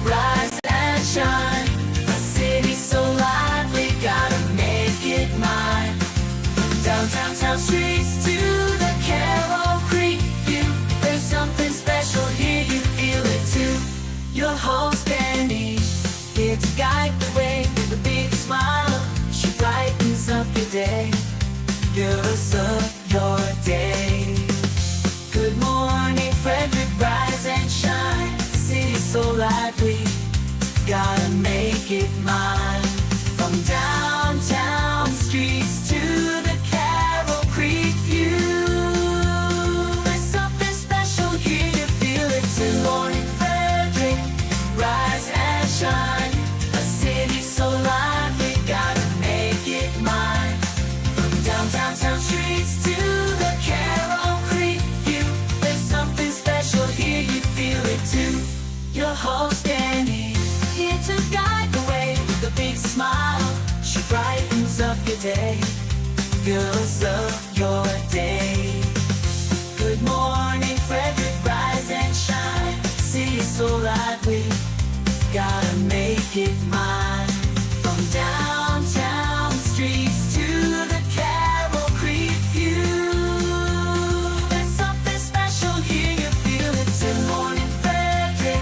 rise and shine. A city so lively, gotta make it mine. Downtown town streets to the Carroll Creek view. There's something special here, you feel it too. Your host Dani, here to guide the way with a big smile. She brightens up your day, girls of your day. Good morning, Frederick, rise and shine. City so lively, gotta make it mine. From downtown streets to the Carroll Creek view. There's something special here, you feel it too. Morning, Frederick, rise and shine. A city so lively, gotta make it mine. From downtown streets to the Carroll Creek view. There's something special here, you feel it too. Your host Dani, here to guide the way with a big smile. She brightens up your day, girls of your day. Good morning, Frederick, rise and shine. City so lively, gotta make it mine. From downtown streets to the Carroll Creek view. There's something special here, you feel it too. Morning, Frederick,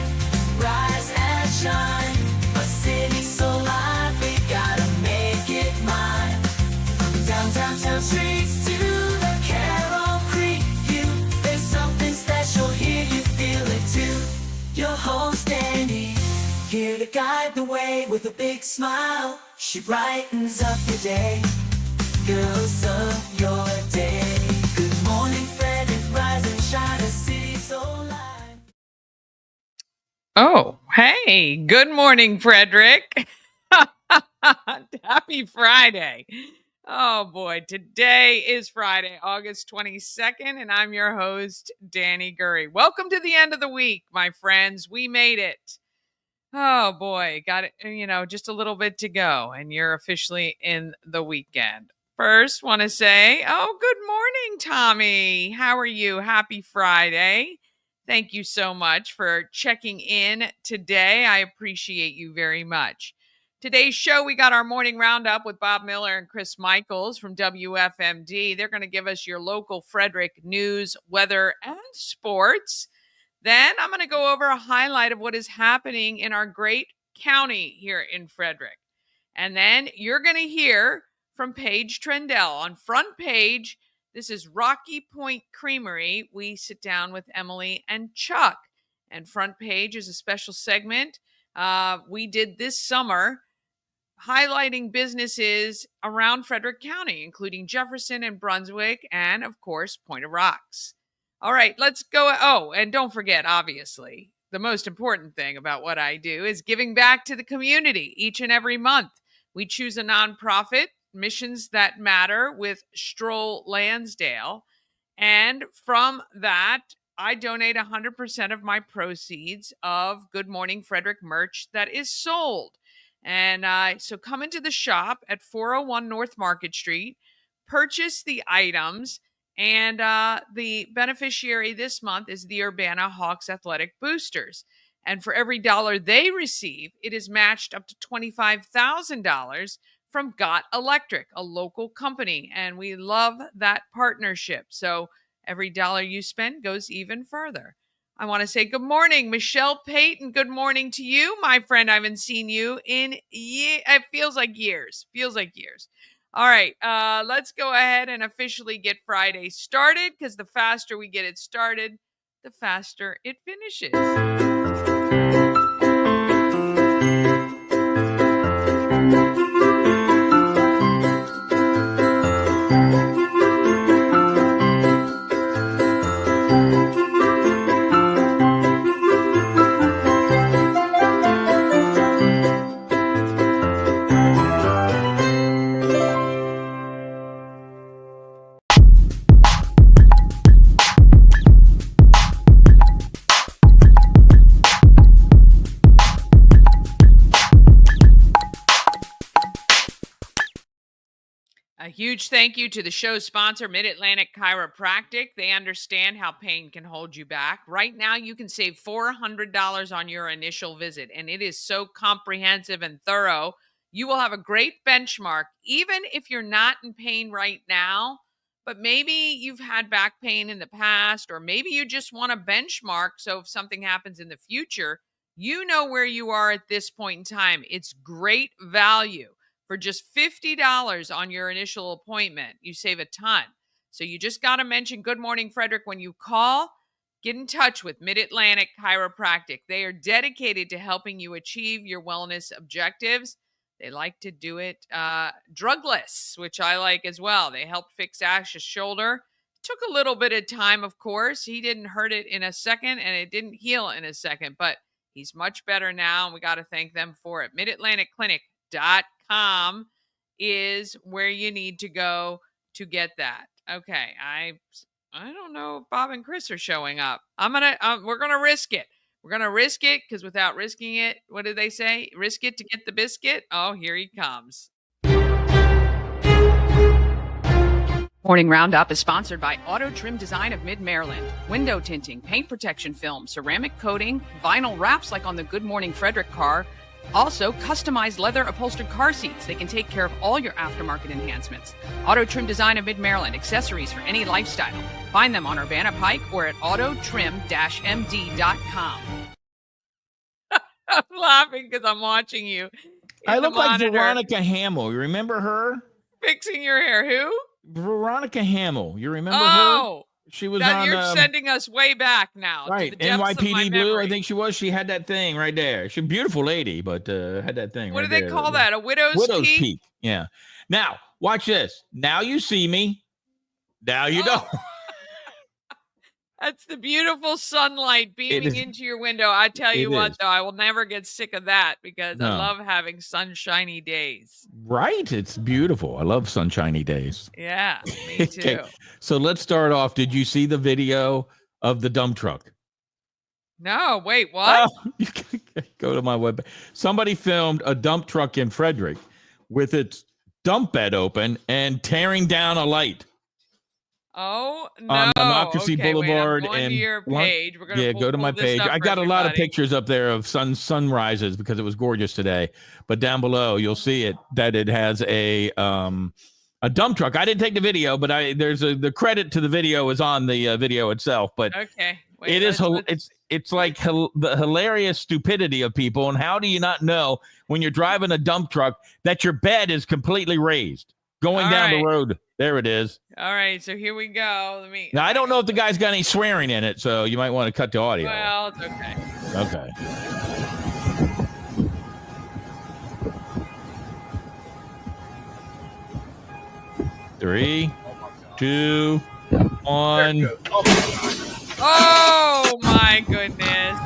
rise and shine. A city so lively, gotta make it mine. From downtown streets to the Carroll Creek view. There's something special here, you feel it too. Your host Dani, here to guide the way with a big smile. She brightens up your day, girls of your day. Good morning, Frederick, rise and shine. A city so live. Oh, hey, good morning, Frederick. Happy Friday. Oh boy, today is Friday, August 22nd, and I'm your host, Dani Gurrie. Welcome to the end of the week, my friends. We made it. Oh boy, got it, just a little bit to go, and you're officially in the weekend. First, want to say, good morning, Tommy. How are you? Happy Friday. Thank you so much for checking in today. I appreciate you very much. Today's show, we got our morning roundup with Bob Miller and Chris Michaels from WFMD. They're going to give us your local Frederick news, weather, and sports. Then I'm going to go over a highlight of what is happening in our great county here in Frederick. And then you're going to hear from Paige Trendell on Front Paige. This is Rocky Point Creamery. We sit down with Emily and Chuck. And Front Paige is a special segment we did this summer highlighting businesses around Frederick County, including Jefferson and Brunswick, and of course, Point of Rocks. All right, let's go. Oh, and don't forget, obviously, the most important thing about what I do is giving back to the community each and every month. We choose a nonprofit, Missions That Matter, with Stroll Lansdale. And from that, I donate 100% of my proceeds of Good Morning Frederick merch that is sold. And so come into the shop at 401 North Market Street, purchase the items, and the beneficiary this month is the Urbana Hawks Athletic Boosters. And for every dollar they receive, it is matched up to $25,000 from Got Electric, a local company. And we love that partnership. So every dollar you spend goes even further. I want to say good morning, Michelle Payton. Good morning to you, my friend. I haven't seen you in it feels like years. All right, let's go ahead and officially get Friday started, because the faster we get it started, the faster it finishes. huge thank you to the show's sponsor, Mid-Atlantic Chiropractic. They understand how pain can hold you back. Right now, you can save $400 on your initial visit, and it is so comprehensive and thorough. You will have a great benchmark, even if you're not in pain right now, but maybe you've had back pain in the past, or maybe you just want a benchmark so if something happens in the future, you know where you are at this point in time. It's great value. For just $50 on your initial appointment, you save a ton. So you just got to mention Good Morning Frederick when you call. Get in touch with Mid-Atlantic Chiropractic. They are dedicated to helping you achieve your wellness objectives. They like to do it drugless, which I like as well. They helped fix Ash's shoulder. Took a little bit of time, of course. He didn't hurt it in a second, and it didn't heal in a second, but he's much better now, and we got to thank them for it. MidAtlanticClinic.com is where you need to go to get that. Okay, I don't know if Bob and Chris are showing up. We're gonna risk it. We're gonna risk it because without risking it, what did they say? Risk it to get the biscuit. Oh, here he comes. Morning Roundup is sponsored by Auto Trim Design of Mid-Maryland. Window tinting, paint protection film, ceramic coating, vinyl wraps like on the Good Morning Frederick car. Also, customized leather upholstered car seats. They can take care of all your aftermarket enhancements. Auto Trim Design of Mid-Maryland. Accessories for any lifestyle. Find them on Urbana Pike or at autotrim-md.com. I'm laughing because I'm watching you. I look like Veronica Hamill. You remember her? Fixing your hair. Who? Veronica Hamill. You remember her? Oh, she was that on. You're sending us way back now. Right, to the depths of my NYPD Blue. memory. I think she was. She had that thing right there. She's a beautiful lady, but had that thing. What right do they there. call that? A widow's peak? Yeah. Now watch this. Now you see me. Now you don't. That's the beautiful sunlight beaming into your window. I tell you what, though, I will never get sick of that because I love having sunshiny days. Right? It's beautiful. I love sunshiny days. Yeah, me too. Okay. So let's start off. Did you see the video of the dump truck? No, wait, what? You can go to my webpage. Somebody filmed a dump truck in Frederick with its dump bed open and tearing down a light. Oh, no. On Democracy Boulevard. Wait, I'm going to your page. We're going to go to my page. I got a lot of pictures up there of sunrises because it was gorgeous today. But down below, you'll see it that it has a dump truck. I didn't take the video, but the credit to the video is on the video itself. But okay, it's like the hilarious stupidity of people. And how do you not know when you're driving a dump truck that your bed is completely raised going down the road? There it is. All right, so here we go. Now, I don't know if the guy's got any swearing in it, so you might want to cut the audio. Well, it's okay. Okay. Three, two, one. Oh, my goodness.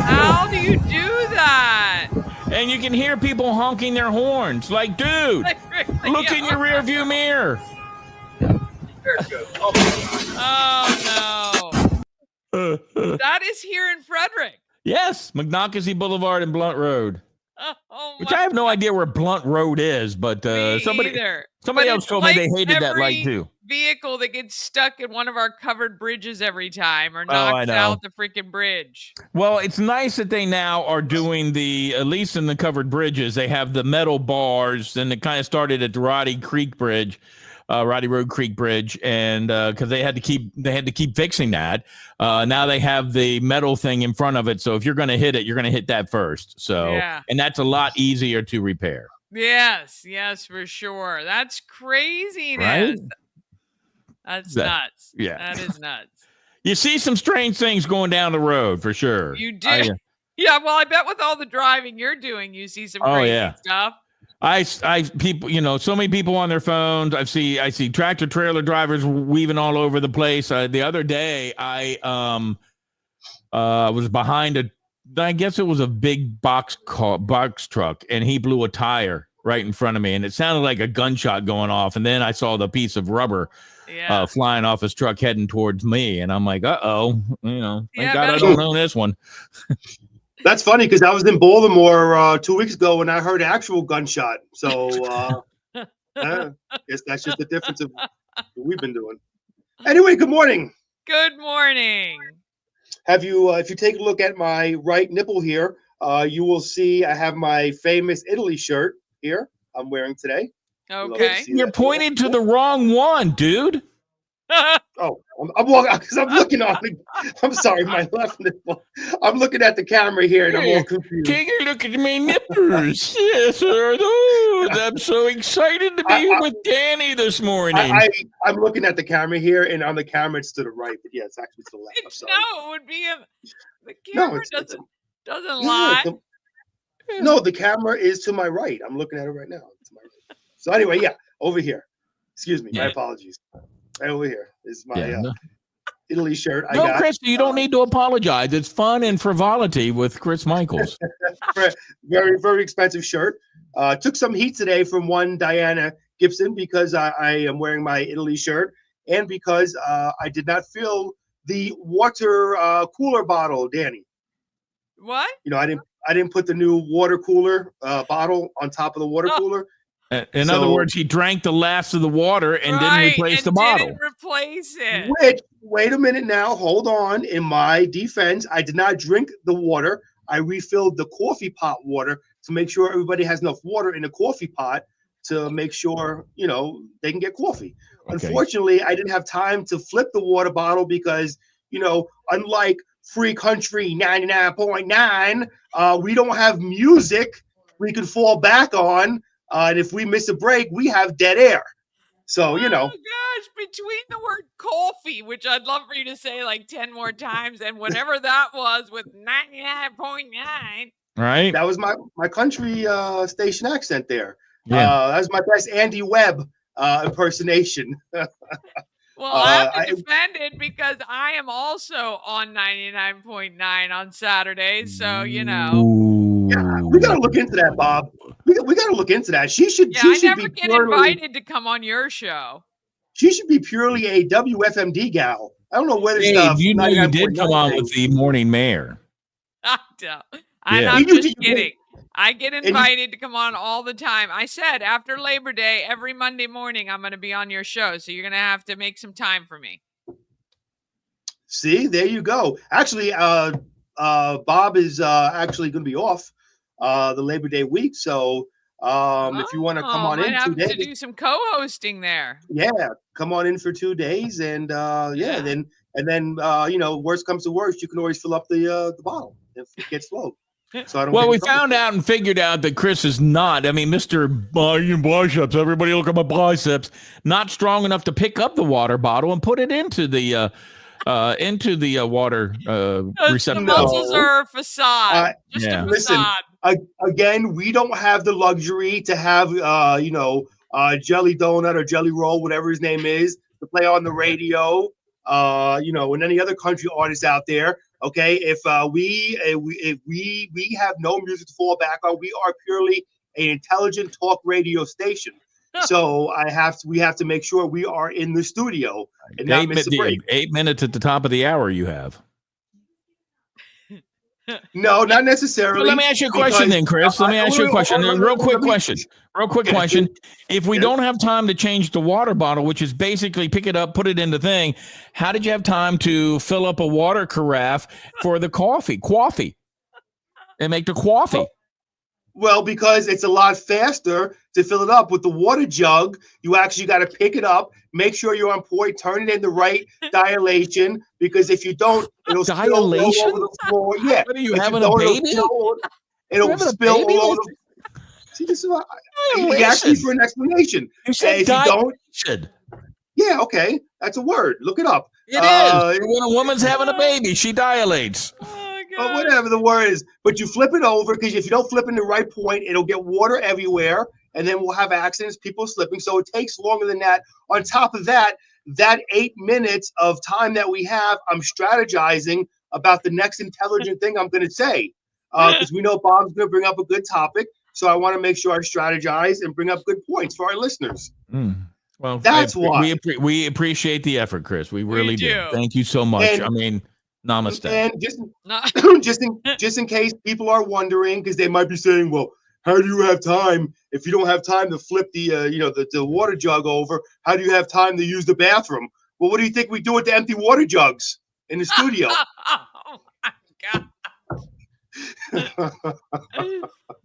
How do you do that? And you can hear people honking their horns. Like, dude, look in your rear view mirror. Oh, no. That is here in Frederick. Yes, McNockesy Boulevard and Blunt Road. Which I have no idea where Blunt Road is, but somebody else told me they hated that light too. Vehicle that gets stuck in one of our covered bridges every time or knocks out the freaking bridge. Well, it's nice that they now are doing at least in the covered bridges, they have the metal bars, and it kind of started at the Roddy Road Creek Bridge, and because they had to keep fixing that. Now they have the metal thing in front of it, so if you're going to hit it, you're going to hit that first. So, and that's a lot easier to repair. Yes, for sure. That's craziness. Right? That's nuts. Yeah, that is nuts. You see some strange things going down the road for sure. You do. Yeah, well, I bet with all the driving you're doing, you see some crazy stuff. People, so many people on their phones. I see tractor trailer drivers weaving all over the place. The other day, I was behind I guess it was a big box truck, and he blew a tire right in front of me, and it sounded like a gunshot going off. And then I saw the piece of rubber flying off his truck heading towards me, and I'm like, thank God I don't own this one. That's funny because I was in Baltimore 2 weeks ago and I heard actual gunshot. So Guess that's just the difference of what we've been doing. Anyway, good morning. Good morning. Have you, if you take a look at my right nipple here, you will see I have my famous Italy shirt here I'm wearing today. Okay. You're pointing to the wrong one, dude. Oh, I'm walking because I'm looking on. I'm sorry, my left nipple. I'm looking at the camera here, and I'm all confused. Take a look at my nippers. Yes, sir. Oh, I'm so excited to be here with Dani this morning. I'm looking at the camera here, and on the camera it's to the right, but yeah, it's actually to the left. I'm sorry. No, it would be the camera doesn't Yeah, lie. No, the camera is to my right. I'm looking at it right now. It's to my right. So anyway, yeah, over here. Excuse me. My apologies. Right over here is my Italy shirt. I got. Chris, you don't need to apologize. It's fun and frivolity with Chris Michaels. Very, very expensive shirt. Took some heat today from one Diana Gibson because I am wearing my Italy shirt and because I did not fill the water cooler bottle, Dani. What? You know, I didn't put the new water cooler bottle on top of the water cooler. In other words, he drank the last of the water and didn't replace the bottle. Didn't replace it. Wait a minute now. Hold on. In my defense, I did not drink the water. I refilled the coffee pot water to make sure everybody has enough water in the coffee pot to make sure, you know, they can get coffee. Okay. Unfortunately, I didn't have time to flip the water bottle because, you know, unlike Free Country 99.9, we don't have music we can fall back on. And if we miss a break, we have dead air. So, you know. Oh, gosh. Between the word coffee, which I'd love for you to say like 10 more times, and whatever that was with 99.9. Right. That was my country station accent there. Yeah. That was my best Andy Webb impersonation. Well, I have to defend it because I am also on 99.9 on Saturdays. So, you know. Yeah, we got to look into that, Bob. We got to look into that. She should. Yeah, she I should never be get purely, invited to come on your show. She should be purely a WFMD gal. I don't know whether stuff. You know, you did come on with the morning mayor. I'm just kidding. I get invited to come on all the time. I said after Labor Day, every Monday morning, I'm going to be on your show. So you're going to have to make some time for me. See, there you go. Actually, Bob is actually going to be off the Labor Day week. So if you want to come on in 2 days. To do some co-hosting there. Yeah, come on in for 2 days. And then you know, worst comes to worst, you can always fill up the bottle if it gets low. So I don't we found out and figured out that Chris is not. I mean, Mr. Biceps, everybody look at my biceps, not strong enough to pick up the water bottle and put it into the water receptacle. The muscles are a facade. Just a facade. Listen, again, we don't have the luxury to have jelly donut or jelly roll, whatever his name is, to play on the radio. And any other country artists out there. Okay, if we have no music to fall back on, we are purely an intelligent talk radio station. So we have to make sure we are in the studio and not miss a break. 8 minutes at the top of the hour you have. No, not necessarily. Well, let me ask you a question then, Chris. Let me ask you a question. Real quick question. If we don't have time to change the water bottle, which is basically pick it up, put it in the thing, how did you have time to fill up a water carafe for the coffee and make the coffee? Well, because it's a lot faster to fill it up with the water jug. You actually got to pick it up, make sure you're on point, turn it in the right dilation. Because if you don't, it'll spill all over the floor. Yeah, what are you having a baby? It'll spill all over. See, this is what you asked me for an explanation. You said dilation. Yeah, okay, that's a word. Look it up. It is. When a woman's having a baby, she dilates. Or whatever the word is, but you flip it over because if you don't flip in the right point, it'll get water everywhere, and then we'll have accidents, people slipping. So it takes longer than that. On top of that 8 minutes of time that we have, I'm strategizing about the next intelligent thing I'm going to say because we know Bob's going to bring up a good topic. So I want to make sure I strategize and bring up good points for our listeners. Well, that's why we appreciate the effort, Chris. We really do. Thank you so much. Namaste. And just in case people are wondering, because they might be saying, well, how do you have time if you don't have time to flip the the water jug over? How do you have time to use the bathroom? Well, what do you think we do with the empty water jugs in the studio? Oh my God.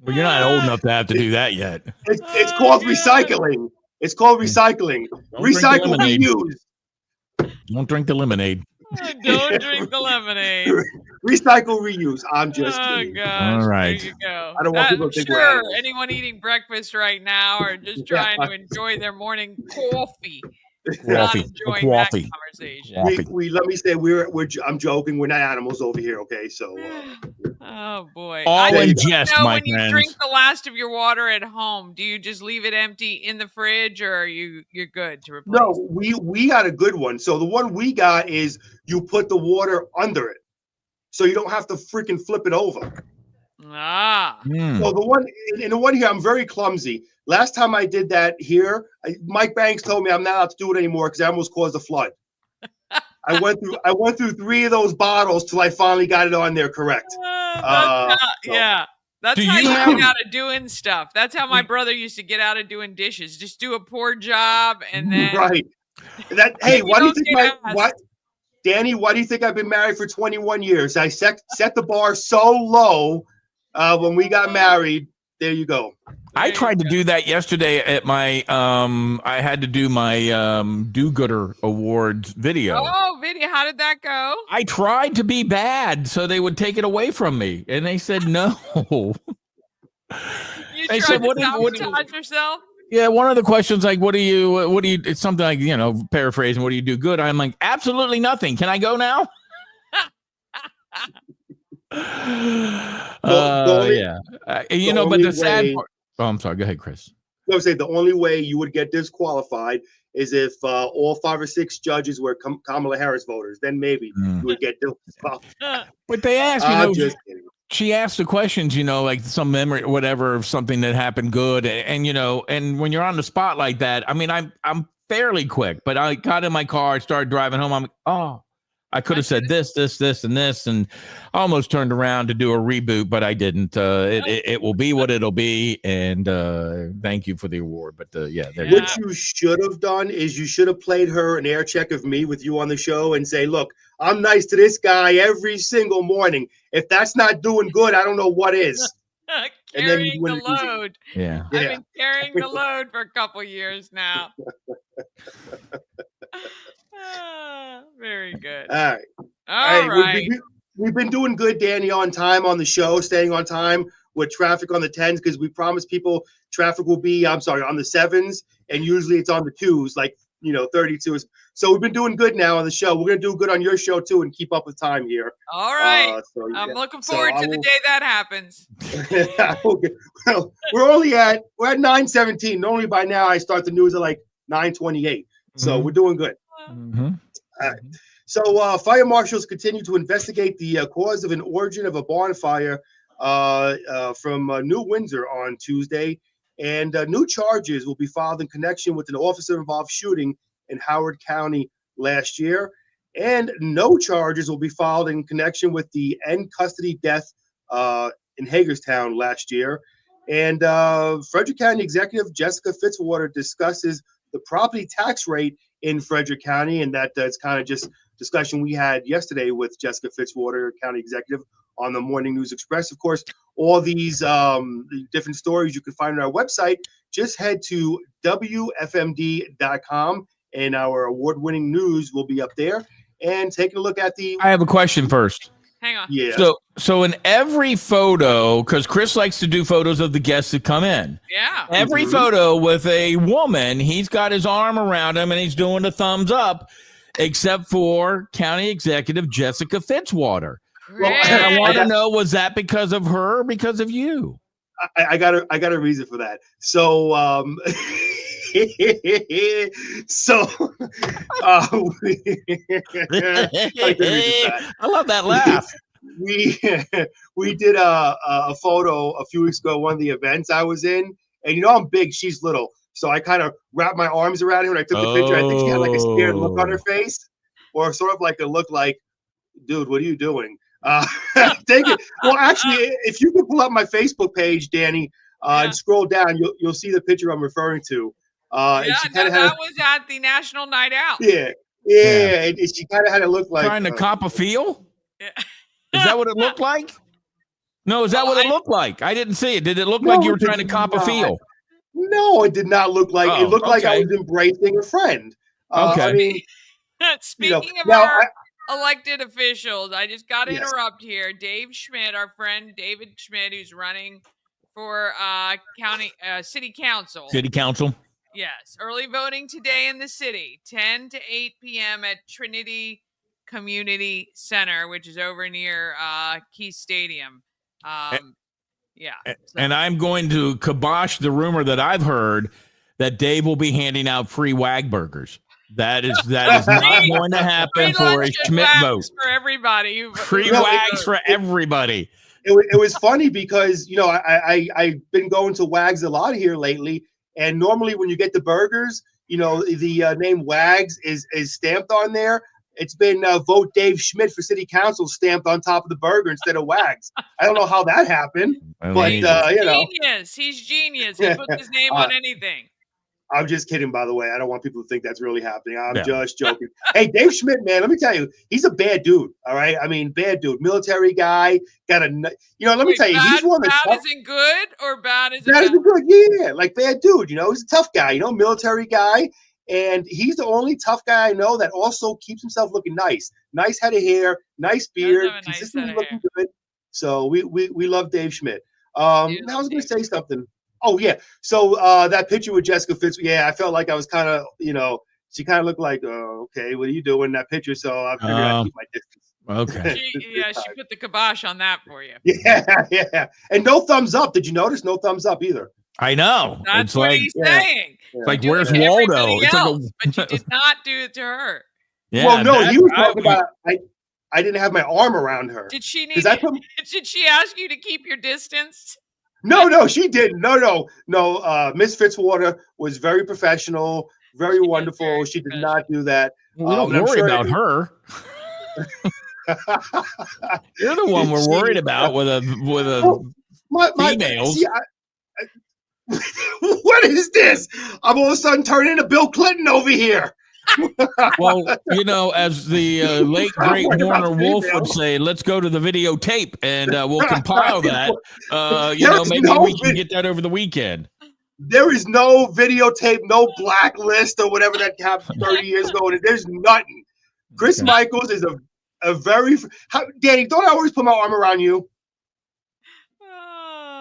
Well, you're not old enough to have to do that yet. It's called recycling. It's called recycling. Don't drink the Recycle, lemonade. reuse. Don't drink the lemonade. Don't drink the lemonade. Recycle, reuse. I'm just Oh kidding. gosh, All right. there you go. I don't want people I'm to think we're sure animals. anyone eating breakfast right now or just Yeah. trying to enjoy their morning coffee not Coffee. enjoying that Coffee. conversation. Coffee. We let me say I'm joking. We're not animals over here, okay? So Oh boy. All I in just wanna jest, know, my when you friends. drink the last of your water at home, do you just leave it empty in the fridge, or are you're good to replace? no, we got a good one. So the one we got is you put the water under it, so you don't have to freaking flip it over. Ah. Mm. So the one in the one here, I'm very clumsy. Last time I did that here, Mike Banks told me I'm not allowed to do it anymore because I almost caused a flood. I went through 3 of those bottles till I finally got it on there correct. Yeah. That's Do how you you have- get out of doing stuff. That's how my brother used to get out of doing dishes. Just do a poor job, and then Right. Hey, you why do you don't think get why, asked. Danny? Why do you think I've been married for 21 years? I set the bar so low when we got married. There you go. I tried to do that yesterday at my I had to do my do-gooder awards video. Oh, video! How did that go? I tried to be bad so they would take it away from me, and they said no. You They tried said, to what do you- sabotage yourself. Yeah, one of the questions like, what do you it's something like, paraphrasing, what do you do good? I'm like, absolutely nothing. Can I go now? Yeah. But the sad part. Oh, I'm sorry. Go ahead, Chris. I would say the only way you would get disqualified is if all 5 or 6 judges were Kamala Harris voters. Then maybe you would get disqualified. But they asked, I'm just kidding. she asked the questions, like some memory, whatever, of something that happened good. And when you're on the spot like that, I mean, I'm fairly quick, but I got in my car, started driving home. I'm like, oh, I could have said this, and this, and I almost turned around to do a reboot, but I didn't. It will be what it'll be. And thank you for the award. But there you go. What you should have done is you should have played her an air check of me with you on the show and say, look, I'm nice to this guy every single morning. If that's not doing good, I don't know what is. Carrying the load. Yeah. I've been carrying the load for a couple years now. Very good. All right. All right. We've been doing good, Danny, on time on the show, staying on time with traffic on the 10s, because we promised people traffic will be, on the 7s, and usually it's on the 2s, like, 32s. So we've been doing good now on the show. We're going to do good on your show, too, and keep up with time here. All right. I'm looking forward to the day that happens. Well, we're at 9:17. Normally by now I start the news at like 9:28. So we're doing good. Mm-hmm. All right. So fire marshals continue to investigate the cause of an origin of a bonfire from New Windsor on Tuesday. And new charges will be filed in connection with an officer-involved shooting in Howard County last year. And no charges will be filed in connection with the end custody death in Hagerstown last year. And Frederick County Executive Jessica Fitzwater discusses the property tax rate in Frederick County, and that's kind of just discussion we had yesterday with Jessica Fitzwater, County Executive, on the Morning News Express. Of course, all these different stories you can find on our website. Just head to WFMD.com, and our award-winning news will be up there. And taking a look at I have a question first. Hang on. Yeah. So in every photo, because Chris likes to do photos of the guests that come in. Yeah. Every photo with a woman, he's got his arm around him and he's doing a thumbs up, except for County Executive Jessica Fitzwater. Well, I want to know, was that because of her or because of you? I got a reason for that. So I love that laugh. We did a photo a few weeks ago at one of the events I was in, and I'm big, she's little, so I kind of wrapped my arms around her and I took the picture. I think she had like a scared look on her face, or sort of like a look like, dude, what are you doing? Take it. Well, actually, if you could pull up my Facebook page, Danny, And scroll down, you'll see the picture I'm referring to. And she kind of that was at the National Night Out. Yeah. And she kind of had to look like trying to cop a feel. Yeah. Is that what it looked like? No, is that what it looked like? I didn't see it. Did it look No, like you were it did trying to cop a not. feel? No, it did not look like. Oh, It looked like I okay. was embracing a friend. Okay. I mean, Speaking of now our elected officials, I just got to Yes. interrupt here. Dave Schmidt, our friend David Schmidt, who's running for city council. City council. Yes, early voting today in the city, 10 to 8 p.m. at Trinity Community Center, which is over near Key Stadium. Yeah. And I'm going to kibosh the rumor that I've heard that Dave will be handing out free WAG burgers. That is not going to happen for a Schmidt vote. For everybody. Free WAGs for everybody. It was funny because I've been going to WAGs a lot here lately, and normally when you get the burgers, the name WAGs is stamped on there. It's been vote Dave Schmidt for city council stamped on top of the burger instead of WAGs. I don't know how that happened, but genius. He's genius. He puts his name on anything. I'm just kidding, by the way. I don't want people to think that's really happening. I'm just joking. Hey, Dave Schmidt, man, let me tell you, he's a bad dude. All right, I mean, bad dude, military guy. Let me tell you, he's one of the bad isn't good or bad isn't bad. Isn't good, yeah, like bad dude. He's a tough guy. Military guy, and he's the only tough guy I know that also keeps himself looking nice. Nice head of hair, nice beard, consistently looking good. So we love Dave Schmidt. I was going to say something. Oh, yeah. So that picture with Jessica Fitz, I felt like I was kind of, she kind of looked like, okay, what are you doing in that picture? So I figured I'd keep my distance. Okay. She put the kibosh on that for you. Yeah. And no thumbs up. Did you notice? No thumbs up either. I know. That's what he's saying. It's like, where's Waldo? But you did not do it to her. Yeah, well, no, he was talking about, I didn't have my arm around her. Did she did she ask you to keep your distance? No, she didn't. No. Miss Fitzwater was very professional, very wonderful. She did not do that. We don't worry about her. You're the one we're worried about with females. See, what is this? I'm all of a sudden turning into Bill Clinton over here. Well, as the late great Warner Wolf would say, let's go to the videotape and we'll compile that. Maybe we can get that over the weekend. There is no videotape, no blacklist or whatever that happened 30 years ago. There's nothing. Chris Michaels is a very Danny. Don't I always put my arm around you?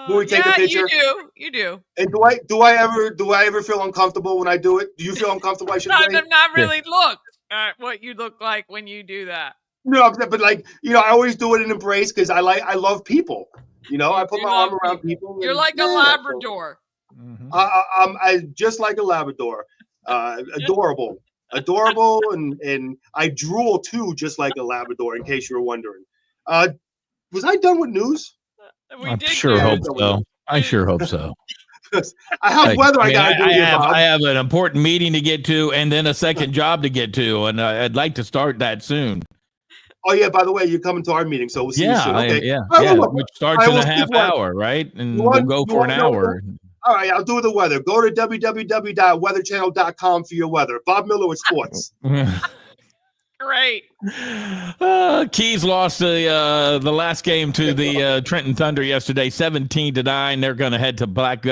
When we take a picture, you do. And do I ever feel uncomfortable when I do it? Do you feel uncomfortable? I should say. I've not really looked at what you look like when you do that. No, but I always do it in embrace because I love people. I put my arm around people. You're like a Labrador. I'm just like a Labrador. Adorable, and I drool too, just like a Labrador. In case you were wondering, was I done with news? I sure hope so. I have weather I got to do. I have an important meeting to get to and then a second job to get to, and I'd like to start that soon. Oh, yeah, by the way, you're coming to our meeting, so we'll see you soon. Okay. Which starts in a half hour, right? And we'll go for an hour. All right, I'll do the weather. Go to www.weatherchannel.com for your weather. Bob Miller with sports. Great. Keys lost the last game to the Trenton Thunder yesterday, 17-9. They're going to head to Black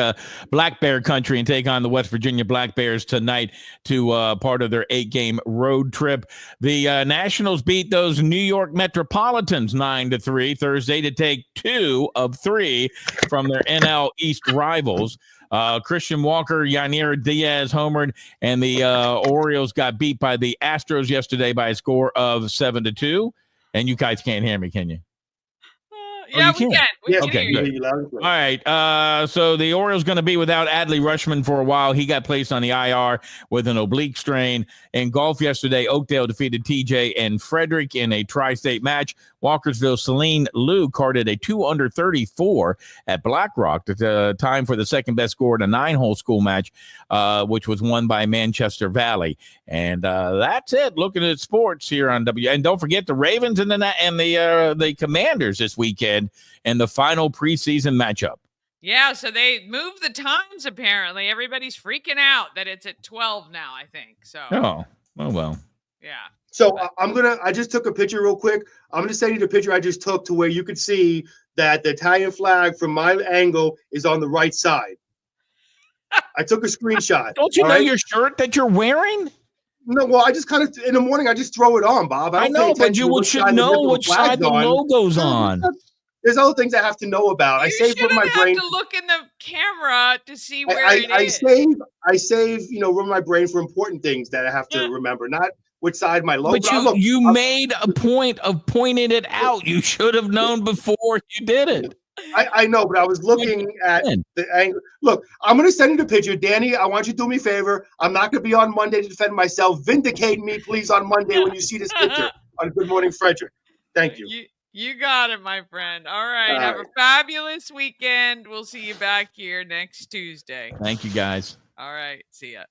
Bear country and take on the West Virginia Black Bears tonight to part of their 8-game road trip. The Nationals beat those New York Metropolitans 9-3 Thursday to take 2 of 3 from their NL East rivals. Christian Walker, Yanir Diaz homered, and the Orioles got beat by the Astros yesterday by a score of 7-2. And you guys can't hear me, can you? Yeah, we can. Okay, good. All right. So the Orioles going to be without Adley Rutschman for a while. He got placed on the IR with an oblique strain. In golf yesterday, Oakdale defeated TJ and Frederick in a tri-state match. Walkersville Celine Liu carded a 2-under 34 at Black Rock at the time for the second best score in a 9-hole school match, which was won by Manchester Valley. And that's it. Looking at sports here on W. And don't forget the Ravens and the Commanders this weekend and the final preseason matchup. Yeah, so they moved the times apparently. Everybody's freaking out that it's at 12 now, I think. So, Oh, well. yeah. So I just took a picture real quick. I'm gonna send you the picture I just took to where you could see that the Italian flag from my angle is on the right side. I took a screenshot. Don't you all know right? your shirt that you're wearing? No, well, I just kind of in the morning I just throw it on, Bob. I I don't pay know, but attention to you which should side the know different which flags side the on. logo's on. There's other things I have to know about. I You save from my shouldn't brain. have to look in the camera to see where it I is. save, from my brain for important things that I have to remember, not which side my logo. But you made a point of pointing it out. You should have known before you did it. I know, but I was looking at the angle. Look, I'm going to send you the picture. Danny, I want you to do me a favor. I'm not going to be on Monday to defend myself. Vindicate me, please, on Monday when you see this picture on Good Morning Frederick. Thank you. You got it, my friend. All right. All Have right. a fabulous weekend. We'll see you back here next Tuesday. Thank you, guys. All right. See ya.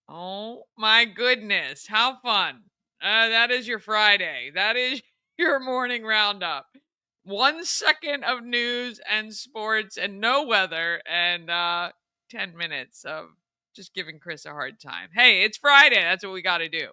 Oh, my goodness. How fun. That is your Friday. That is your morning roundup. 1 second of news and sports and no weather and 10 minutes of just giving Chris a hard time. Hey, it's Friday. That's what we got to do.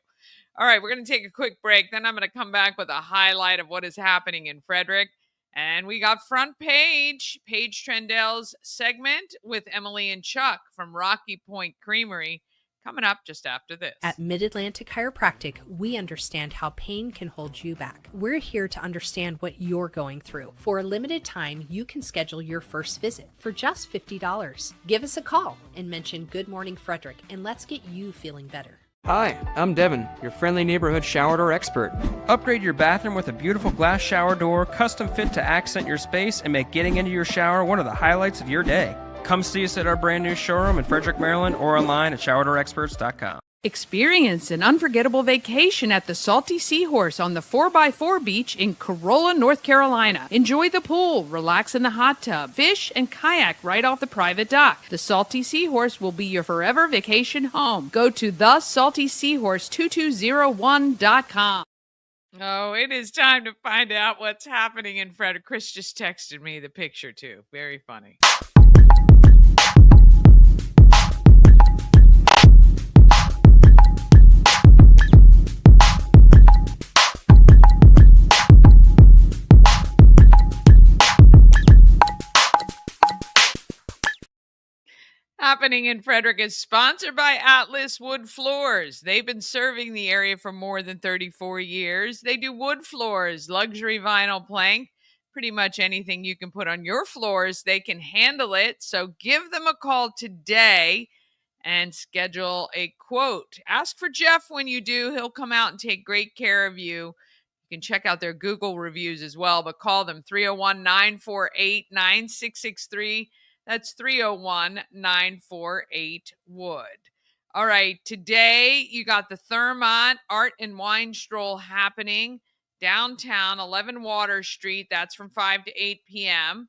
All right, we're going to take a quick break. Then I'm going to come back with a highlight of what is happening in Frederick. And we got Front Paige, Paige Trendell's segment with Emily and Chuck from Rocky Point Creamery coming up just after this. At Mid-Atlantic Chiropractic, we understand how pain can hold you back. We're here to understand what you're going through. For a limited time, you can schedule your first visit for just $50. Give us a call and mention Good Morning Frederick, and let's get you feeling better. Hi, I'm Devin, your friendly neighborhood shower door expert. Upgrade your bathroom with a beautiful glass shower door, custom fit to accent your space and make getting into your shower one of the highlights of your day. Come see us at our brand new showroom in Frederick, Maryland, or online at showerdoorexperts.com. Experience an unforgettable vacation at the Salty Seahorse on the 4x4 beach in Corolla, North Carolina. Enjoy the pool, relax in the hot tub, fish, and kayak right off the private dock. The Salty Seahorse will be your forever vacation home. Go to thesaltyseahorse2201.com. Oh, it is time to find out what's happening in Frederick. Chris just texted me the picture, too. Very funny. Happening in Frederick is sponsored by Atlas Wood Floors. They've been serving the area for more than 34 years. They do wood floors, luxury vinyl plank, pretty much anything you can put on your floors. They can handle it. So give them a call today and schedule a quote. Ask for Jeff when you do. He'll come out and take great care of you. You can check out their Google reviews as well, but call them 301-948-9663. That's 301-948-WOOD. All right, today you got the Thermont Art and Wine Stroll happening downtown, 11 Water Street. That's from 5 to 8 p.m.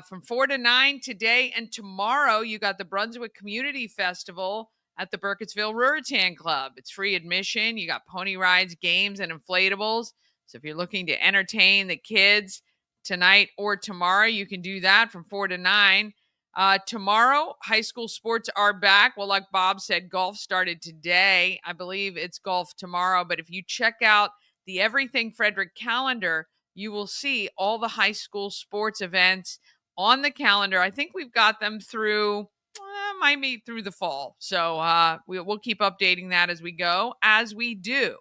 From 4 to 9 today and tomorrow, you got the Brunswick Community Festival at the Burkittsville Ruritan Club. It's free admission. You got pony rides, games, and inflatables. So if you're looking to entertain the kids tonight or tomorrow, you can do that from 4 to 9. Tomorrow, high school sports are back. Well, like Bob said, golf started today. I believe it's golf tomorrow. But if you check out the Everything Frederick calendar, you will see all the high school sports events on the calendar. I think we've got them through, might be through the fall. So we'll keep updating that as we go, as we do.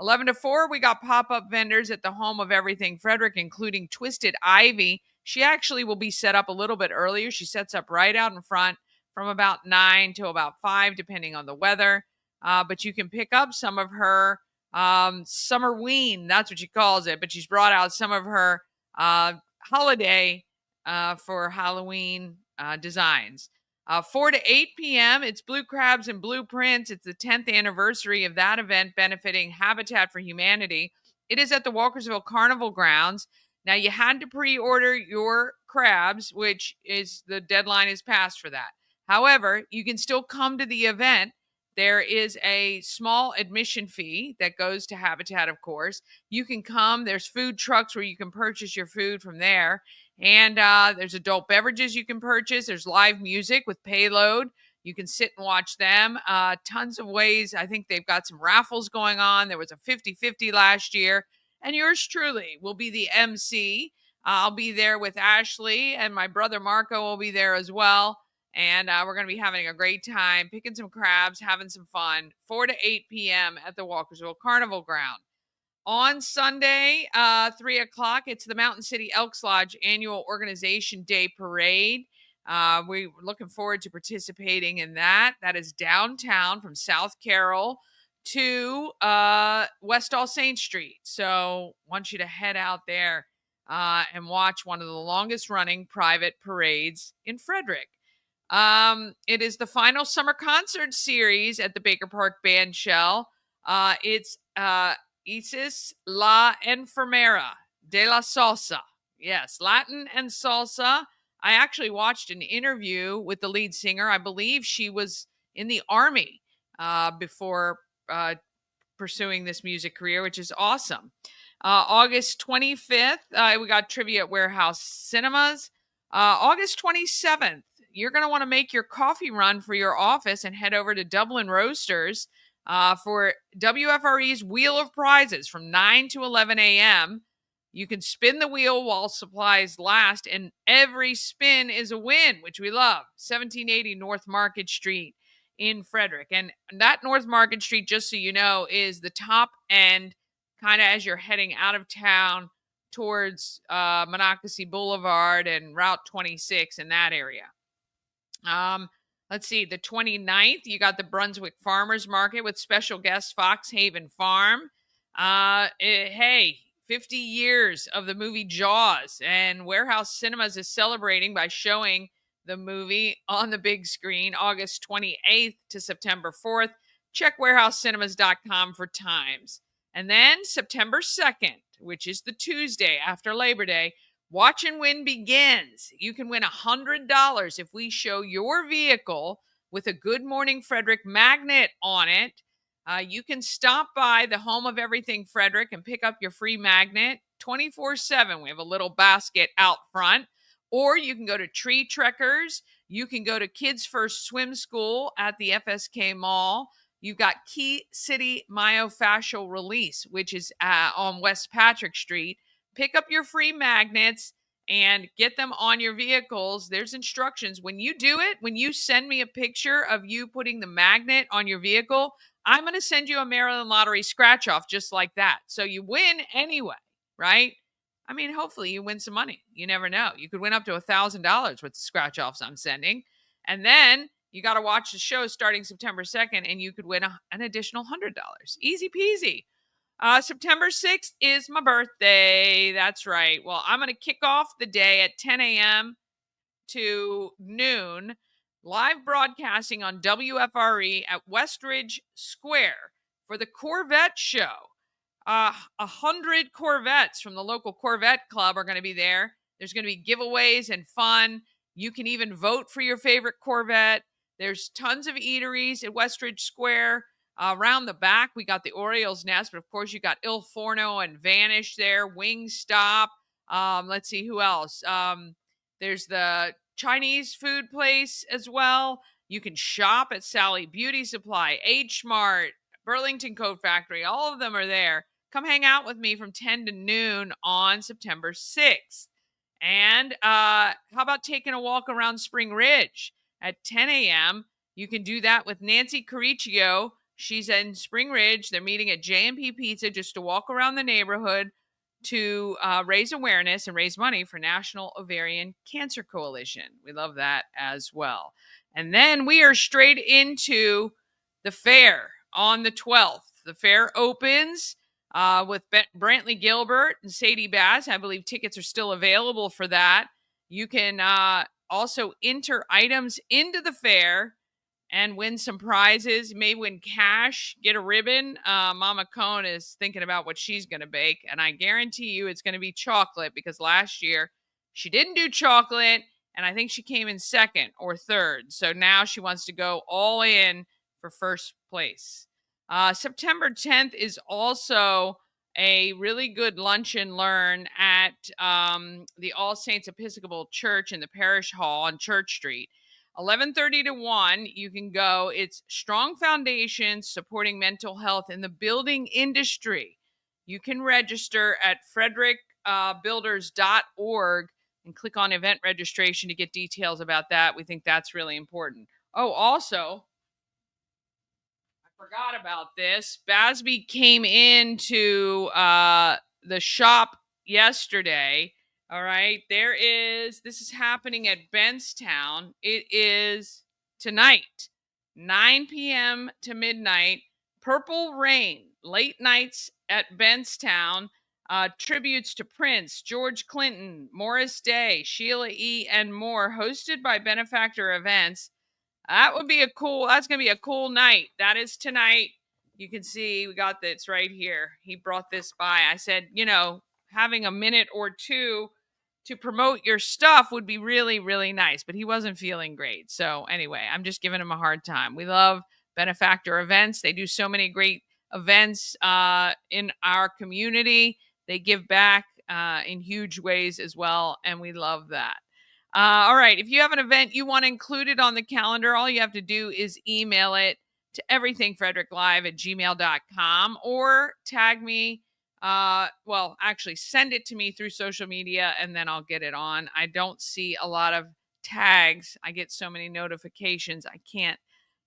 11 to 4, we got pop-up vendors at the home of Everything Frederick, including Twisted Ivy. She actually will be set up a little bit earlier. She sets up right out in front from about 9 to about 5, depending on the weather. But you can pick up some of her Summerween, that's what she calls it. But she's brought out some of her holiday for Halloween designs. 4 to 8 p.m., it's Blue Crabs and Blueprints. It's the 10th anniversary of that event benefiting Habitat for Humanity. It is at the Walkersville Carnival Grounds. Now, you had to pre-order your crabs, which is the deadline is passed for that. However, you can still come to the event. There is a small admission fee that goes to Habitat, of course. You can come. There's food trucks where you can purchase your food from there. And there's adult beverages you can purchase. There's live music with Payload. You can sit and watch them. Tons of ways. I think they've got some raffles going on. There was a 50-50 last year. And yours truly will be the MC. I'll be there with Ashley, and my brother Marco will be there as well. And we're going to be having a great time, picking some crabs, having some fun, 4 to 8 p.m. at the Walkersville Carnival Ground. On Sunday, 3 o'clock, it's the Mountain City Elks Lodge Annual Organization Day Parade. We're looking forward to participating in that. That is downtown from South Carroll to West All Saints Street. So want you to head out there and watch one of the longest running private parades in Frederick. It is the final summer concert series at the Baker Park Band Shell. It's Isis La Enfermera de la Salsa. Yes, Latin and salsa. I actually watched an interview with the lead singer. I believe she was in the Army before pursuing this music career, which is awesome. August 25th, we got trivia at Warehouse Cinemas. August 27th, you're going to want to make your coffee run for your office and head over to Dublin Roasters for WFRE's Wheel of Prizes from 9 to 11 a.m. You can spin the wheel while supplies last, and every spin is a win, which we love. 1780 North Market Street in Frederick. And that North Market Street, just so you know, is the top end, kind of as you're heading out of town towards Monocacy Boulevard and Route 26 in that area. Let's see, the 29th, you got the Brunswick Farmers Market with special guest Fox Haven Farm. Hey, 50 years of the movie Jaws, and Warehouse Cinemas is celebrating by showing the movie on the big screen August 28th to September 4th. Check warehousecinemas.com for times. And then September 2nd, which is the Tuesday after Labor Day, Watch and Win begins. You can win $100 if we show your vehicle with a Good Morning Frederick magnet on it. You can stop by the home of everything Frederick and pick up your free magnet 24/7. We have a little basket out front. Or you can go to Tree Trekkers. You can go to Kids First Swim School at the FSK Mall. You've got Key City Myofascial Release, which is on West Patrick Street. Pick up your free magnets and get them on your vehicles. There's instructions. When you do it, when you send me a picture of you putting the magnet on your vehicle, I'm going to send you a Maryland Lottery scratch off just like that. So you win anyway, right? I mean, hopefully you win some money. You never know. You could win up to $1,000 with the scratch offs I'm sending. And then you got to watch the show starting September 2nd and you could win an additional $100. Easy peasy. September 6th is my birthday. That's right. Well, I'm going to kick off the day at 10 a.m. to noon, live broadcasting on WFRE at Westridge Square for the Corvette Show. 100 Corvettes from the local Corvette Club are going to be there. There's going to be giveaways and fun. You can even vote for your favorite Corvette. There's tons of eateries at Westridge Square. Around the back, we got the Orioles Nest, but of course you got Il Forno and Vanish there, Wingstop. Let's see who else. There's the Chinese food place as well. You can shop at Sally Beauty Supply, H Mart, Burlington Coat Factory. All of them are there. Come hang out with me from 10 to noon on September 6th. And how about taking a walk around Spring Ridge at 10 a.m.? You can do that with Nancy Cariccio. She's in Spring Ridge. They're meeting at J&P Pizza just to walk around the neighborhood to raise awareness and raise money for National Ovarian Cancer Coalition. We love that as well. And then we are straight into the fair on the 12th. The fair opens with Brantley Gilbert and Sadie Bass. I believe tickets are still available for that. You can also enter items into the fair and win some prizes. You may win cash, get a ribbon. Mama Cone is thinking about what she's going to bake, and I guarantee you it's going to be chocolate because last year she didn't do chocolate, and I think she came in second or third. So now she wants to go all in for first place. September 10th is also a really good lunch and learn at the All Saints Episcopal Church in the Parish Hall on Church Street. 11:30 to 1, you can go. It's Strong Foundations Supporting Mental Health in the Building Industry. You can register at frederickbuilders.org and click on event registration to get details about that. We think that's really important. Oh, also, I forgot about this. Basby came into the shop yesterday. All right. This is happening at Benstown. It is tonight, 9 p.m. to midnight. Purple Rain, late nights at Benstown. Tributes to Prince, George Clinton, Morris Day, Sheila E., and more, hosted by Benefactor Events. That's going to be a cool night. That is tonight. You can see we got this right here. He brought this by. I said, having a minute or two to promote your stuff would be really, really nice, but he wasn't feeling great. So anyway, I'm just giving him a hard time. We love Benefactor Events. They do so many great events in our community. They give back in huge ways as well, and we love that. All right. If you have an event you want included on the calendar, all you have to do is email it to everythingfredericklive@gmail.com or tag me. Actually, send it to me through social media, and then I'll get it on. I don't see a lot of tags. I get so many notifications. I can't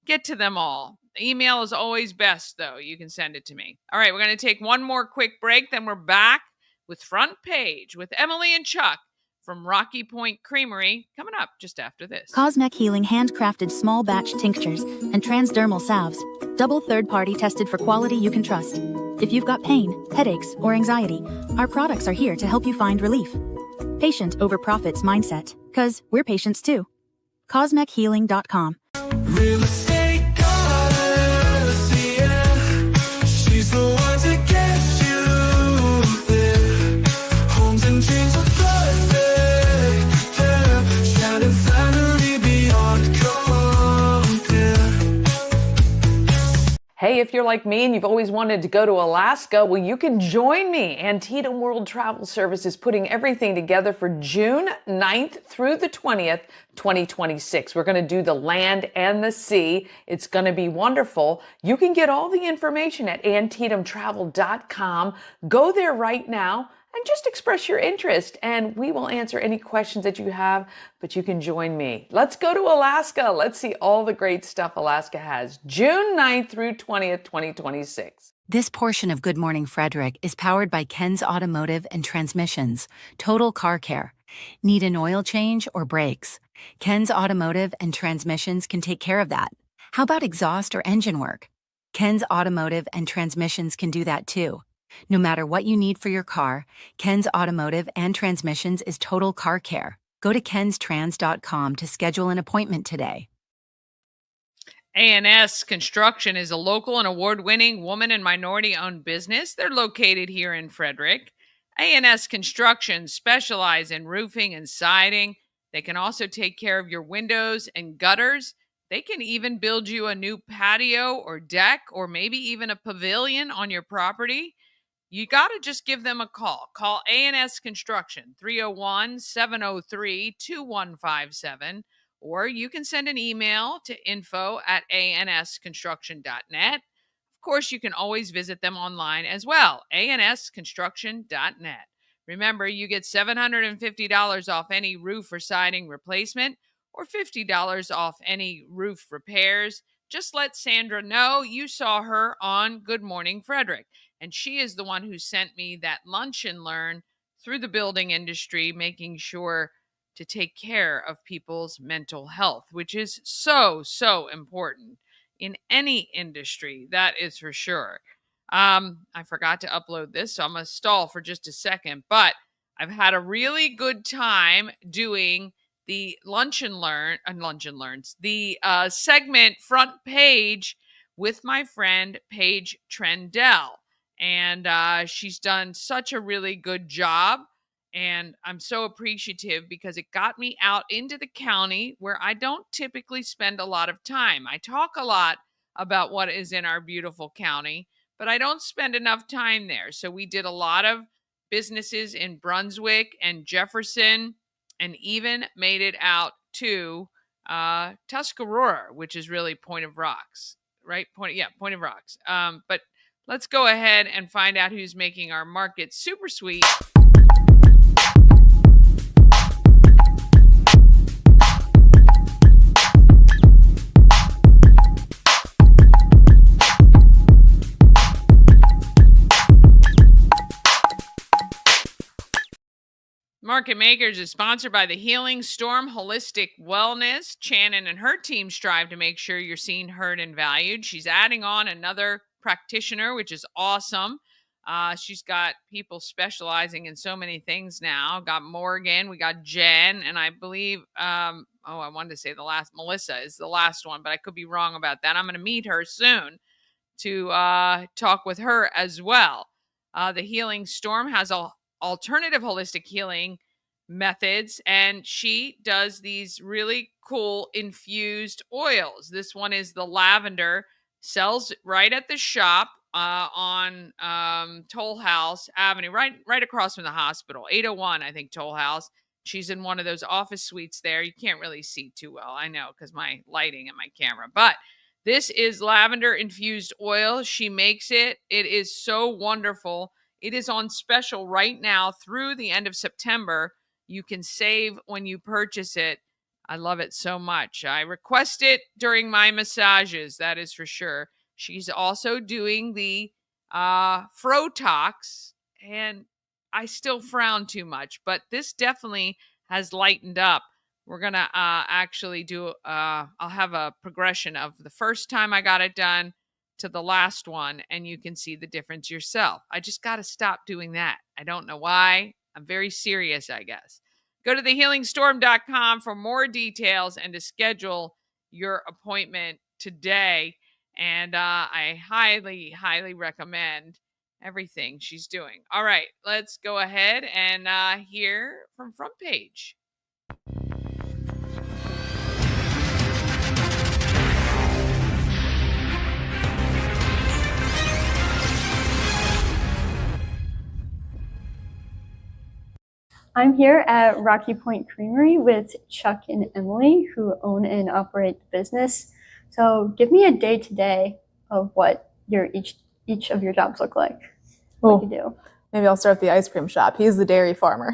get to them all. Email is always best, though. You can send it to me. All right. We're going to take one more quick break. Then we're back with Front Page with Emily and Chuck from Rocky Point Creamery, coming up just after this. Cosmec Healing handcrafted small batch tinctures and transdermal salves, double third-party tested for quality you can trust. If you've got pain, headaches, or anxiety, our products are here to help you find relief. Patient over profits mindset, 'cause we're patients too. CosmecHealing.com. Real estate goddess, yeah. She's the one to get you there. Homes and dreams are perfect, yeah. Shining finally beyond compare. Hey, if you're like me and you've always wanted to go to Alaska, well, you can join me. Antietam World Travel Service is putting everything together for June 9th through the 20th, 2026. We're going to do the land and the sea. It's going to be wonderful. You can get all the information at antietamtravel.com. Go there right now and just express your interest, and we will answer any questions that you have, but you can join me. Let's go to Alaska. Let's see all the great stuff Alaska has. June 9th through 20th, 2026. This portion of Good Morning Frederick is powered by Ken's Automotive and Transmissions, Total Car Care. Need an oil change or brakes? Ken's Automotive and Transmissions can take care of that. How about exhaust or engine work? Ken's Automotive and Transmissions can do that too. No matter what you need for your car, Ken's Automotive and Transmissions is Total Car Care. Go to kenstrans.com to schedule an appointment today. A&S Construction is a local and award-winning woman and minority-owned business. They're located here in Frederick. A&S Construction specialize in roofing and siding. They can also take care of your windows and gutters. They can even build you a new patio or deck or maybe even a pavilion on your property. You got to just give them a call. Call A&S Construction, 301-703-2157, or you can send an email to info@ansconstruction.net. Of course, you can always visit them online as well, ansconstruction.net. Remember, you get $750 off any roof or siding replacement or $50 off any roof repairs. Just let Sandra know you saw her on Good Morning Frederick. And she is the one who sent me that lunch and learn through the building industry, making sure to take care of people's mental health, which is so, so important in any industry. That is for sure. I forgot to upload this, so I'm going to stall for just a second. But I've had a really good time doing the the segment Front Page with my friend Paige Trendell. And she's done such a really good job. And I'm so appreciative because it got me out into the county where I don't typically spend a lot of time. I talk a lot about what is in our beautiful county, but I don't spend enough time there. So we did a lot of businesses in Brunswick and Jefferson, and even made it out to Tuscarora, which is really Point of Rocks, right? Point of Rocks. But let's go ahead and find out who's making our market super sweet. Market Makers is sponsored by the Healing Storm Holistic Wellness. Shannon and her team strive to make sure you're seen, heard, and valued. She's adding on another practitioner, which is awesome. She's got people specializing in so many things now. Got Morgan, we got Jen, and I believe, I wanted to say Melissa is the last one, but I could be wrong about that. I'm going to meet her soon to talk with her as well. The Healing Storm has alternative holistic healing methods, and she does these really cool infused oils. This one is the lavender, sells right at the shop on Toll House Avenue, right across from the hospital, 801, I think, Toll House. She's in one of those office suites there. You can't really see too well, I know, because my lighting and my camera, but this is lavender infused oil. She makes it. It is so wonderful. It is on special right now through the end of September. You can save when you purchase it. I love it so much. I request it during my massages, that is for sure. She's also doing the Frotox, and I still frown too much, but this definitely has lightened up. We're going to actually do, I'll have a progression of the first time I got it done to the last one, and you can see the difference yourself. I just got to stop doing that. I don't know why. I'm very serious, I guess. Go to thehealingstorm.com for more details and to schedule your appointment today. And I highly, highly recommend everything she's doing. All right, let's go ahead and hear from Front Paige. I'm here at Rocky Point Creamery with Chuck and Emily, who own and operate the business. So give me a day-to-day of what each of your jobs look like. What you do. Maybe I'll start with the ice cream shop. He's the dairy farmer.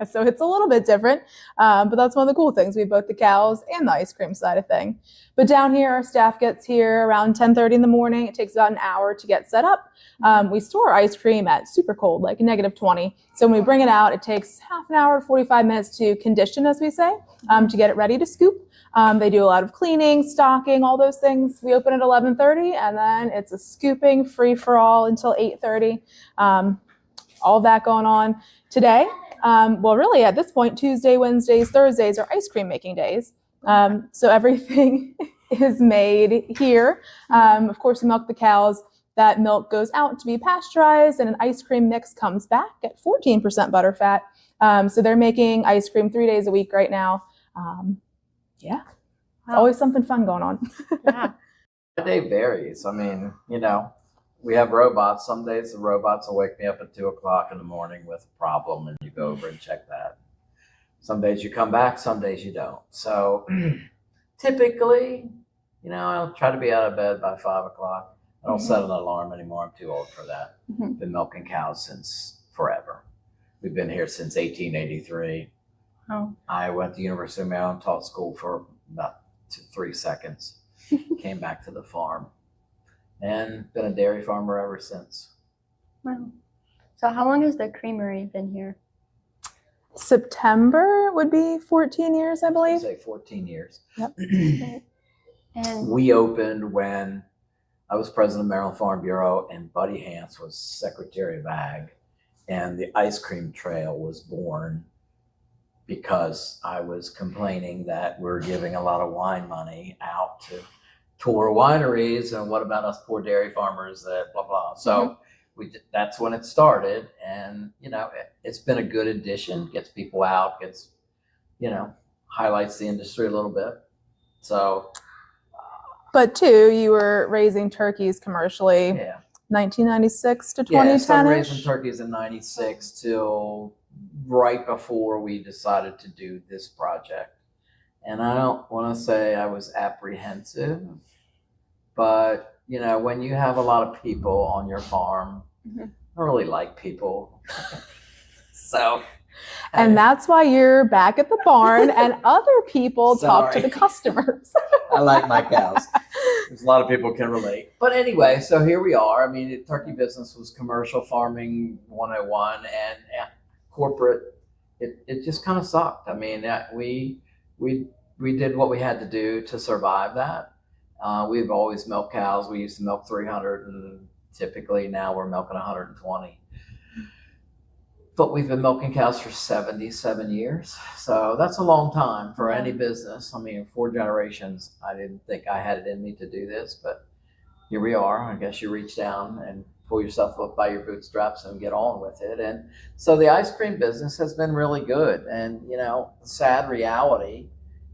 So it's a little bit different, but that's one of the cool things. We have both the cows and the ice cream side of thing. But down here, our staff gets here around 10:30 in the morning. It takes about an hour to get set up. We store ice cream at super cold, like -20. So when we bring it out, it takes half an hour to 45 minutes to condition, as we say, to get it ready to scoop. They do a lot of cleaning, stocking, all those things. We open at 11:30, and then it's a scooping free-for-all until 8:30. All that going on today. Well, really, at this point, Tuesday, Wednesdays, Thursdays are ice cream making days. So everything is made here. Of course, we milk the cows. That milk goes out to be pasteurized, and an ice cream mix comes back at 14% butterfat. So they're making ice cream 3 days a week right now. Yeah, wow. Always something fun going on. Yeah. My day varies. I mean, we have robots. Some days the robots will wake me up at 2:00 in the morning with a problem, and you go over and check that. Some days you come back, some days you don't. So typically, I'll try to be out of bed by 5:00. I don't set an alarm anymore. I'm too old for that. Been milking cows since forever. We've been here since 1883. Oh. I went to University of Maryland, taught school for about 3 seconds, came back to the farm, and been a dairy farmer ever since. Wow. So how long has the creamery been here? September would be 14 years, I believe. Say 14 years. Yep. And we opened when I was president of Maryland Farm Bureau, and Buddy Hance was secretary of ag, and the ice cream trail was born because I was complaining that we're giving a lot of wine money out to tour wineries, and what about us poor dairy farmers that blah, blah. So that's when it started, and, it's been a good addition, gets people out, gets, highlights the industry a little bit. So. But too, you were raising turkeys commercially. Yeah. 1996 to Yeah, started 2010. raising turkeys in 96 till right before we decided to do this project. And I don't want to say I was apprehensive, but when you have a lot of people on your farm, I don't really like people. So, and that's why you're back at the barn and other people talk to the customers. I like my cows. There's a lot of people can relate. But anyway, so here we are. I mean, the turkey business was commercial farming 101, and corporate, it just kind of sucked. I mean, we did what we had to do to survive that. We've always milked cows. We used to milk 300, and typically now we're milking 120. But we've been milking cows for 77 years. So that's a long time for any business. I mean, 4 generations. I didn't think I had it in me to do this, but here we are. I guess you reach down and pull yourself up by your bootstraps and get on with it. And so the ice cream business has been really good. And, the sad reality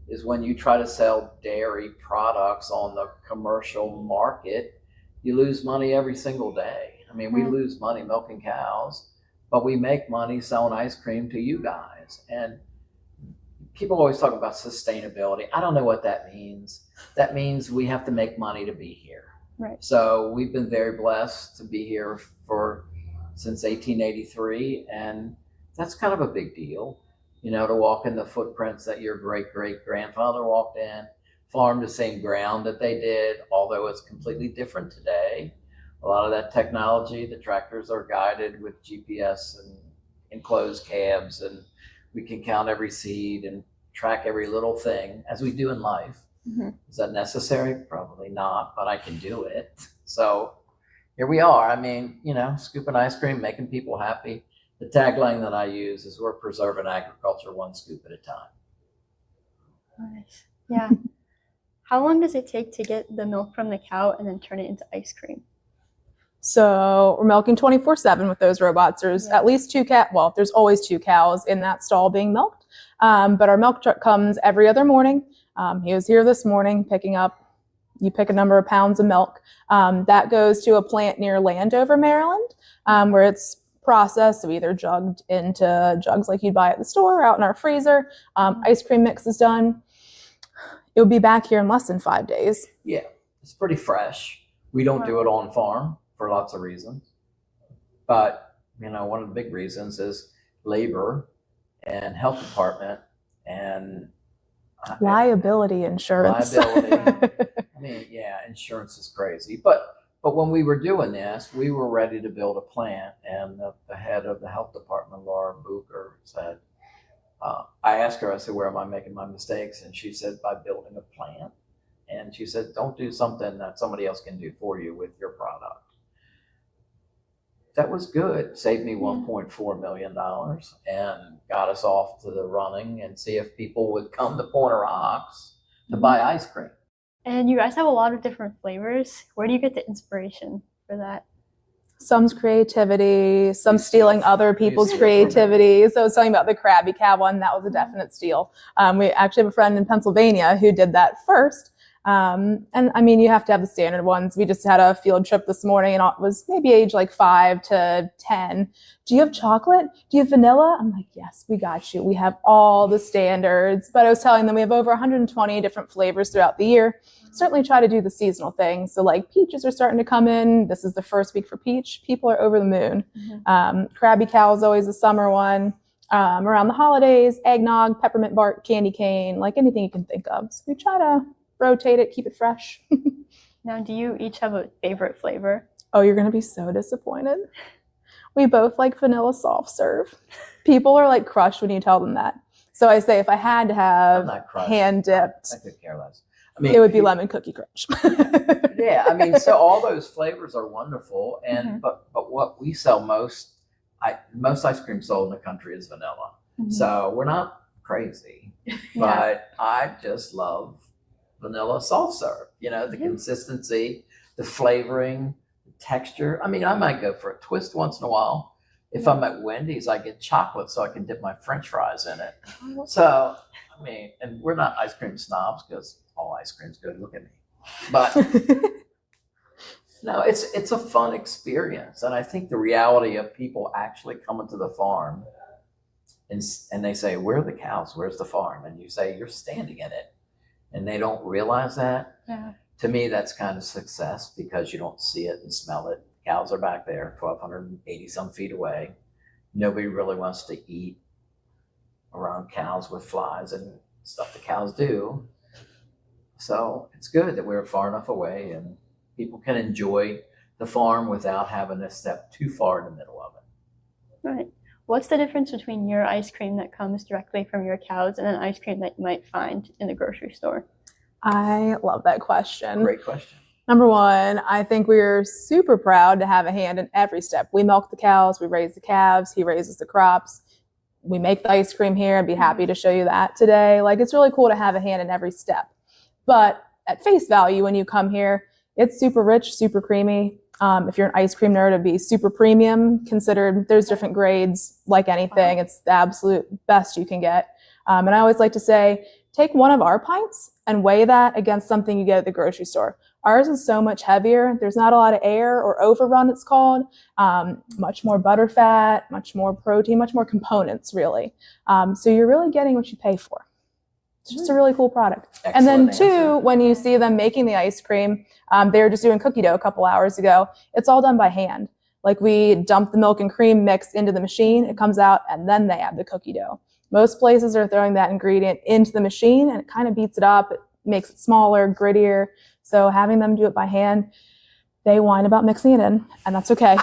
is when you try to sell dairy products on the commercial market, you lose money every single day. I mean, we lose money milking cows, but we make money selling ice cream to you guys. And people always talk about sustainability. I don't know what that means. That means we have to make money to be here. Right. So we've been very blessed to be here since 1883. And that's kind of a big deal, to walk in the footprints that your great-great-grandfather walked in, farm the same ground that they did, although it's completely different today. A lot of that technology, the tractors are guided with GPS and enclosed cabs, and we can count every seed and track every little thing as we do in life. Is that necessary? Probably not, but I can do it. So here we are. I mean, scooping ice cream, making people happy. The tagline that I use is we're preserving agriculture one scoop at a time. Nice. Yeah. How long does it take to get the milk from the cow and then turn it into ice cream? So we're milking 24/7 with those robots. There's at least 2 well, there's always 2 cows in that stall being milked. But our milk truck comes every other morning. He was here this morning you pick a number of pounds of milk. That goes to a plant near Landover, Maryland, where it's processed, so either jugged into jugs like you'd buy at the store or out in our freezer. Ice cream mix is done. It would be back here in less than 5 days. Yeah, it's pretty fresh. We don't do it on farm for lots of reasons. But, one of the big reasons is labor and health department and liability insurance. I mean, insurance is crazy. But when we were doing this, we were ready to build a plant, and the head of the health department, Laura Booker, said, I asked her, I said, where am I making my mistakes? And she said, by building a plant. And she said, don't do something that somebody else can do for you with your product. That was good. Saved me $1.4 million and got us off to the running and see if people would come to Pointer Rocks to buy ice cream. And you guys have a lot of different flavors. Where do you get the inspiration for that? Some's creativity, some stealing other people's creativity. So I was telling you about the Krabby Cow one. That was a definite steal. We actually have a friend in Pennsylvania who did that first. And I mean, you have to have the standard ones. We just had a field trip this morning, and it was maybe age like 5 to 10. Do you have chocolate? Do you have vanilla? I'm like, yes, we got you. We have all the standards. But I was telling them we have over 120 different flavors throughout the year. Certainly try to do the seasonal things. So like peaches are starting to come in. This is the first week for peach. People are over the moon. Krabby Cow is always a summer one. Around the holidays, eggnog, peppermint bark, candy cane, like anything you can think of. So we try to rotate it, keep it fresh. Now, do you each have a favorite flavor? Oh, you're going to be so disappointed. We both like vanilla soft serve. People are like crushed when you tell them that. So I say if I had to have hand dipped, I could care less. I mean, it would be lemon cookie crunch. Yeah, I mean, so all those flavors are wonderful, and but what we sell most ice cream sold in the country is vanilla. So we're not crazy, but I just love vanilla soft serve. The consistency, the flavoring, the texture. I mean, I might go for a twist once in a while. If I'm at Wendy's, I get chocolate so I can dip my French fries in it. So, I mean, and we're not ice cream snobs because all ice cream's good. Look at me. But No, it's a fun experience, and I think the reality of people actually coming to the farm and they say, "Where are the cows? Where's the farm?" And you say, "You're standing in it," and they don't realize that. Yeah. To me, that's kind of success because you don't see it and smell it. Cows are back there, 1,280 some feet away. Nobody really wants to eat around cows with flies and stuff the cows do. So it's good that we're far enough away and people can enjoy the farm without having to step too far in the middle of it. Right. What's the difference between your ice cream that comes directly from your cows and an ice cream that you might find in the grocery store? I love that question. Great question. Number one, I think we're super proud to have a hand in every step. We milk the cows, we raise the calves, he raises the crops. We make the ice cream here and be happy to show you that today. Like, it's really cool to have a hand in every step. But at face value, when you come here, it's super rich, super creamy. If you're an ice cream nerd, it'd be super premium considered. There's different grades, like anything. It's the absolute best you can get. And I always like to say, take one of our pints and weigh that against something you get at the grocery store. Ours is so much heavier. There's not a lot of air or overrun, it's called. Much more butter fat, much more protein, much more components, really. So you're really getting what you pay for. It's just a really cool product. Excellent and then answer. two, when you see them making the ice cream, they were just doing cookie dough a couple hours ago. It's all done by hand. Like, we dump the milk and cream mix into the machine, it comes out, and then they add the cookie dough. Most places are throwing that ingredient into the machine and it kind of beats it up. It makes it smaller, grittier. So having them do it by hand, they whine about mixing it in, and that's okay.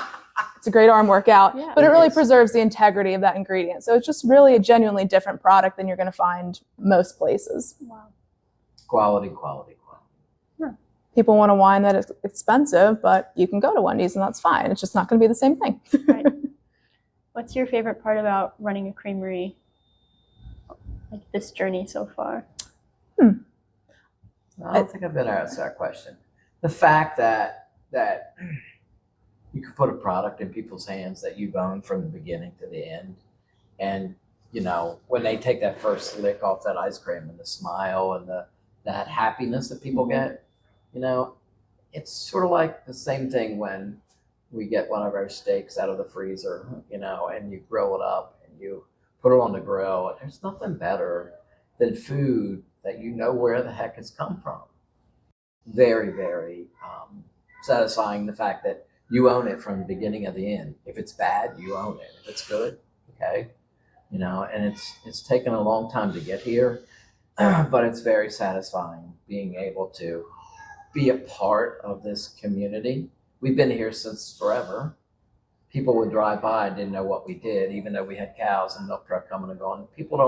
It's a great arm workout, Yeah. but it really It is. preserves the integrity of that ingredient. So it's just really a genuinely different product than you're going to find most places. Wow. Quality. People want to whine that it's expensive, but you can go to Wendy's and that's fine. It's just not going to be the same thing. Right. What's your favorite part about running a creamery, like this journey so far? I don't think I've been asked that question. The fact that you can put a product in people's hands that you've owned from the beginning to the end, and when they take that first lick off that ice cream and the smile and that happiness that people get, it's sort of like the same thing when we get one of our steaks out of the freezer, and you grill it up and you put it on the grill. There's nothing better than food that where the heck it's come from. Very, very satisfying, the fact that you own it from the beginning of the end. If it's bad, you own it. If it's good, okay. And it's taken a long time to get here, but it's very satisfying being able to be a part of this community. We've been here since forever. People would drive by and didn't know what we did, even though we had cows and milk truck coming and going. People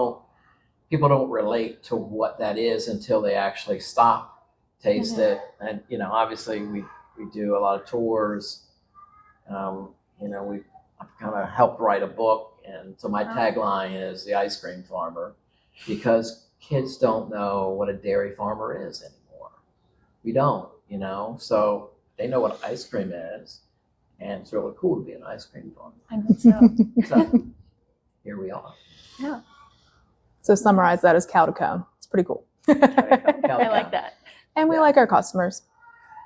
don't relate to what that is until they actually stop, taste it. And, obviously we do a lot of tours. I've kind of helped write a book. And so my tagline is the ice cream farmer, because kids don't know what a dairy farmer is anymore. We don't, so they know what ice cream is. And it's really cool to be an ice cream farmer. I bet so. So here we are. Yeah. So summarize that as cow to cone. It's pretty cool. I like that. And we like our customers.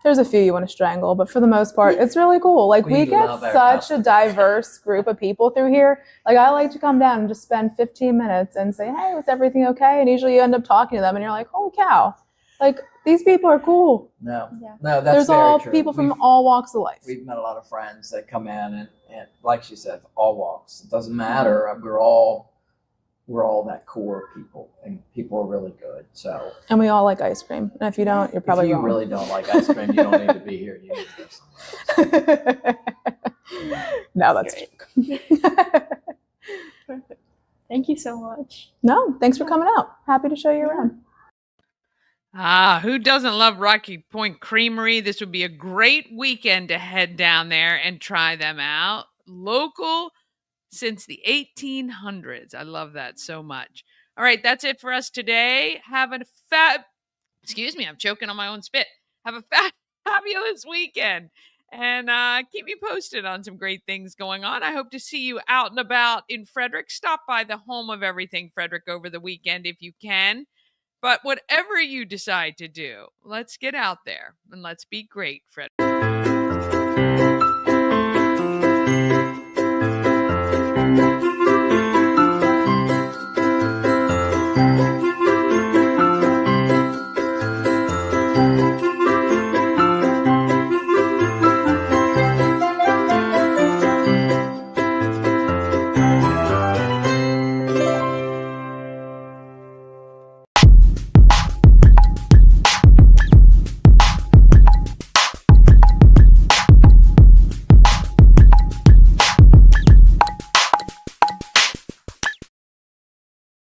There's a few you want to strangle, but for the most part, it's really cool. Like, we get love our such customers. a diverse group of people through here. Like, I like to come down and just spend 15 minutes and say, hey, was everything okay? And usually you end up talking to them and you're like, holy cow. Like, these people are cool. No, Yeah. that's There's very all true. people from We've- all walks of life. We've met a lot of friends that come in and like she said, all walks. It doesn't matter. We're all that core people, and people are really good. So And we all like ice cream. And if you don't, you're probably if you wrong. really don't like ice cream, you don't need to be here. You need to go somewhere else. No, that's Great. Perfect. Thank you so much. No, thanks for coming out. Happy to show you around. Who doesn't love Rocky Point Creamery? This would be a great weekend to head down there and try them out. Local since the 1800s. I love that so much. All right, that's it for us today. Have a excuse me, I'm choking on my own spit. Have a fabulous weekend. And keep me posted on some great things going on. I hope to see you out and about in Frederick. Stop by the home of everything Frederick over the weekend if you can. But whatever you decide to do, let's get out there and let's be great, Frederick.